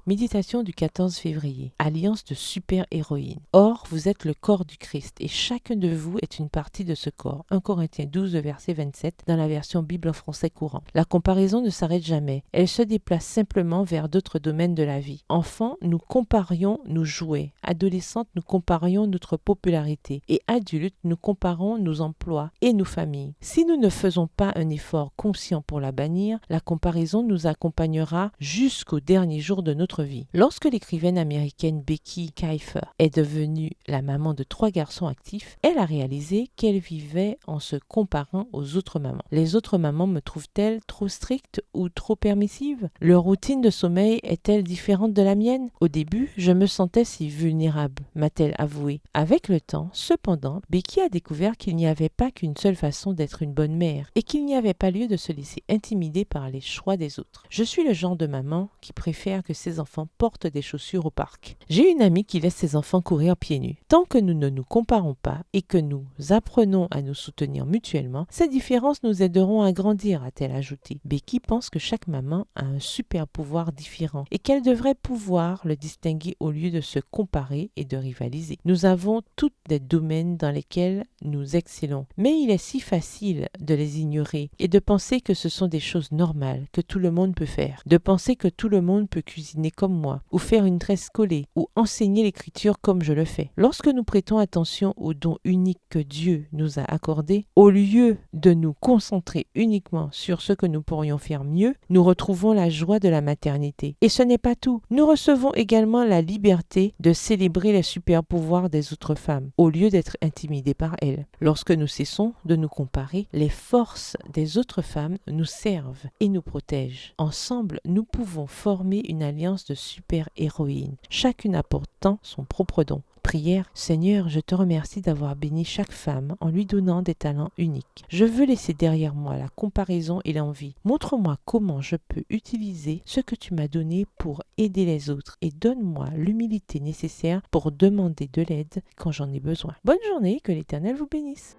Méditation du 14 février. Alliance de super-héroïnes. Or, vous êtes le corps du Christ et chacun de vous est une partie de ce corps. 1 Corinthiens 12, verset 27 dans la version Bible en français courant. La comparaison ne s'arrête jamais. Elle se déplace simplement vers d'autres domaines de la vie. Enfants, nous comparions nos jouets. Adolescentes, nous comparions notre popularité. Et adultes, nous comparons nos emplois et nos familles. Si nous ne faisons pas un effort conscient pour la bannir, la comparaison nous accompagnera jusqu'au dernier jour de notre vie. Lorsque l'écrivaine américaine Becky Kiefer est devenue la maman de 3 garçons actifs, elle a réalisé qu'elle vivait en se comparant aux autres mamans. Les autres mamans me trouvent-elles trop strictes ou trop permissives? Leur routine de sommeil est-elle différente de la mienne? Au début, je me sentais si vulnérable, m'a-t-elle avoué. Avec le temps, cependant, Becky a découvert qu'il n'y avait pas qu'une seule façon d'être une bonne mère et qu'il n'y avait pas lieu de se laisser intimider par les choix des autres. Je suis le genre de maman qui préfère que ses enfants portent des chaussures au parc. J'ai une amie qui laisse ses enfants courir pieds nus. Tant que nous ne nous comparons pas et que nous apprenons à nous soutenir mutuellement, ces différences nous aideront à grandir, a-t-elle ajouté. Becky pense que chaque maman a un super pouvoir différent et qu'elle devrait pouvoir le distinguer au lieu de se comparer et de rivaliser. Nous avons toutes des domaines dans lesquels nous excellons, mais il est si facile de les ignorer et de penser que ce sont des choses normales que tout le monde peut faire, de penser que tout le monde peut cuisiner comme moi, ou faire une tresse collée, ou enseigner l'écriture comme je le fais. Lorsque nous prêtons attention aux dons uniques que Dieu nous a accordés, au lieu de nous concentrer uniquement sur ce que nous pourrions faire mieux, nous retrouvons la joie de la maternité. Et ce n'est pas tout. Nous recevons également la liberté de célébrer les super pouvoirs des autres femmes, au lieu d'être intimidés par elles. Lorsque nous cessons de nous comparer, les forces des autres femmes nous servent et nous protègent. Ensemble, nous pouvons former une alliance de super-héroïnes, chacune apportant son propre don. Prière, Seigneur, je te remercie d'avoir béni chaque femme en lui donnant des talents uniques. Je veux laisser derrière moi la comparaison et l'envie. Montre-moi comment je peux utiliser ce que tu m'as donné pour aider les autres et donne-moi l'humilité nécessaire pour demander de l'aide quand j'en ai besoin. Bonne journée, que l'Éternel vous bénisse.